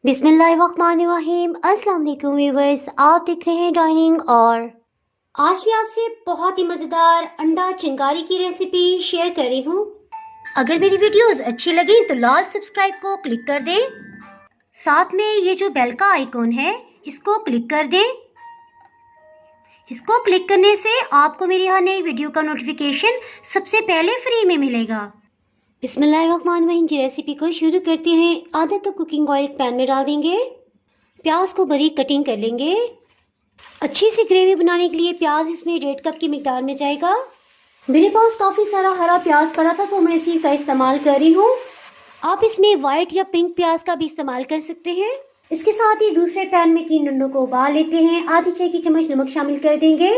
बिस्मिल्लाहिर्रहमानिर्रहीम। अस्सलाम वालेकुम व्यूअर्स, आप देख रहे हैं डाइनिंग। और आज मैं आपसे बहुत ही मज़ेदार अंडा चिंगारी की रेसिपी शेयर कर रही हूँ। अगर मेरी वीडियोस अच्छी लगी तो लाल सब्सक्राइब को क्लिक कर दें। साथ में ये जो बेल का आइकॉन है इसको क्लिक कर दें। इसको क्लिक करने से आपको मेरी हर नई वीडियो का नोटिफिकेशन सबसे पहले फ्री में मिलेगा। बिस्मिल्लाहिर्रहमानिर्रहीम की रेसिपी को शुरू करते हैं। आधा कप कुकिंग ऑयल पैन में डाल देंगे। प्याज को बारीक कटिंग कर लेंगे। अच्छी सी ग्रेवी बनाने के लिए प्याज इसमें 1.5 कप की मिकदार में जाएगा। मेरे पास काफ़ी सारा हरा प्याज पड़ा था तो मैं इसी का इस्तेमाल कर रही हूँ। आप इसमें वाइट या पिंक प्याज का भी इस्तेमाल कर सकते हैं। इसके साथ ही दूसरे पैन में 3 अंडों को उबाल लेते हैं। आधी चाय की चम्मच नमक शामिल कर देंगे।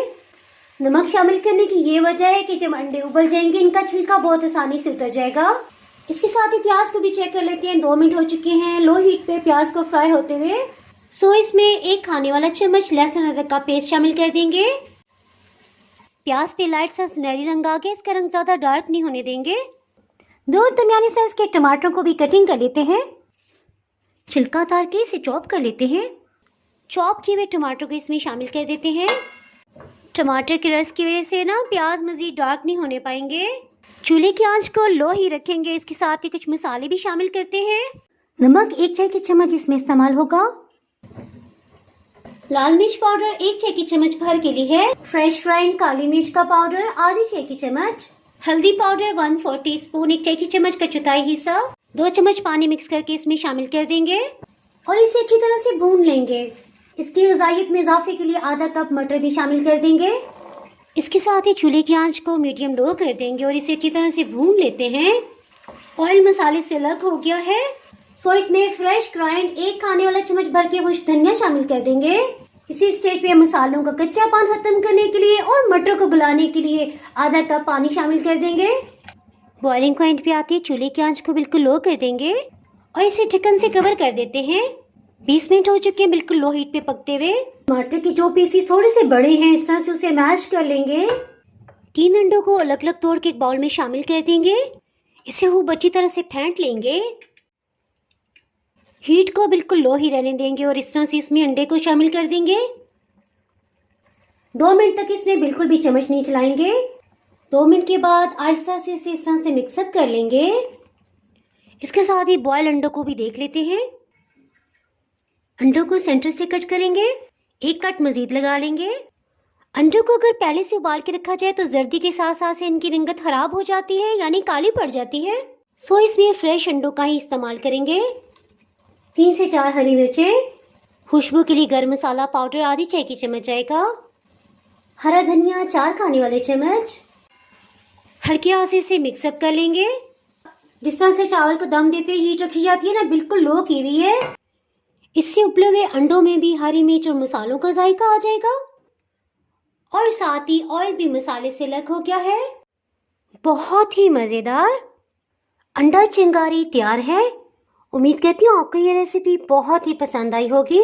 नमक शामिल करने की ये वजह है कि जब अंडे उबल जाएंगे इनका छिलका बहुत आसानी से उतर जाएगा। इसके साथ ही प्याज को भी चेक कर लेते हैं। 2 मिनट हो चुके हैं लो हीट पे प्याज को फ्राई होते हुए। इसमें 1 खाने वाला चम्मच लहसुन अदरक का पेस्ट शामिल कर देंगे। प्याज पे लाइट सा सुनहरी रंग आ गया, इसका रंग ज़्यादा डार्क नहीं होने देंगे। 2 दरमियाने साइज के टमाटर को भी कटिंग कर लेते हैं। छिलका उतार के इसे चॉप कर लेते हैं। चॉप किए हुए टमाटर को इसमें शामिल कर देते हैं। टमाटर के रस की वजह से ना प्याज मज़ीद डार्क नहीं होने पाएंगे। चूल्हे की आंच को लो ही रखेंगे। इसके साथ ही कुछ मसाले भी शामिल करते हैं। नमक 1 चाय की चम्मच इसमें इस्तेमाल होगा। लाल मिर्च पाउडर 1 चाय की चम्मच भर के लिए है। फ्रेश ग्राइंड काली मिर्च का पाउडर आधी चाय की चम्मच। हल्दी पाउडर 1/4 टीस्पून 1 चाय की चम्मच का चौथाई हिस्सा। 2 चम्मच पानी मिक्स करके इसमें शामिल कर देंगे और इसे अच्छी तरह से भून लेंगे। इसकी ग़िज़ाइयत में इजाफे के लिए आधा कप मटर भी शामिल कर देंगे। इसके साथ ही चूल्हे की आंच को मीडियम लो कर देंगे और इसे अच्छी तरह से भून लेते हैं। ऑयल मसाले से अलग हो गया है। इसमें फ्रेश ग्राइंड 1 खाने वाला चम्मच भर के खुश्क धनिया शामिल कर देंगे। इसी स्टेज पे मसालों का कच्चापन खत्म करने के लिए और मटर को गलाने के लिए आधा कप पानी शामिल कर देंगे। बॉइलिंग पॉइंट पे आती है चूल्हे की आंच को बिल्कुल लो कर देंगे और इसे ढक्कन से कवर कर देते हैं। 20 मिनट हो चुके हैं बिल्कुल लो हीट पे पकते हुए। टमाटर के जो पीसेस थोड़े से बड़े हैं इस तरह से उसे मैश कर लेंगे। 3 अंडों को अलग अलग तोड़ के एक बाउल में शामिल कर देंगे। इसे खूब अच्छी तरह से फेंट लेंगे। हीट को बिल्कुल लो ही रहने देंगे और इस तरह से इसमें अंडे को शामिल कर देंगे। 2 मिनट तक इसमें बिल्कुल भी चम्मच नहीं चलाएंगे। 2 मिनट के बाद आहिस्ता से इसे इस तरह से मिक्सअप कर लेंगे। इसके साथ ही बॉयल अंडों को भी देख लेते हैं। अंडों को सेंटर से कट करेंगे। 1 कट मजीद लगा लेंगे। अंडों को अगर पहले से उबाल के रखा जाए तो जर्दी के साथ साथ से इनकी रंगत खराब हो जाती है यानी काली पड़ जाती है। इसमें फ्रेश अंडों का ही इस्तेमाल करेंगे। 3 से 4 हरी मिर्चें। खुशबू के लिए गर्म मसाला पाउडर आधी चाय की चम्मच जाएगा। हरा धनिया 4 खाने वाले चम्मच। हल्के आंच से इसे मिक्सअप कर लेंगे। जिस तरह से चावल को दम देते हुए हीट रखी जाती है ना, बिल्कुल लो की हुई है। इससे उबले हुए अंडों में भी हरी मिर्च और मसालों का जायका आ जाएगा और साथ ही ऑयल भी मसाले से अलग हो गया है। बहुत ही मज़ेदार अंडा चिंगारी तैयार है। उम्मीद करती हूँ आपको ये रेसिपी बहुत ही पसंद आई होगी।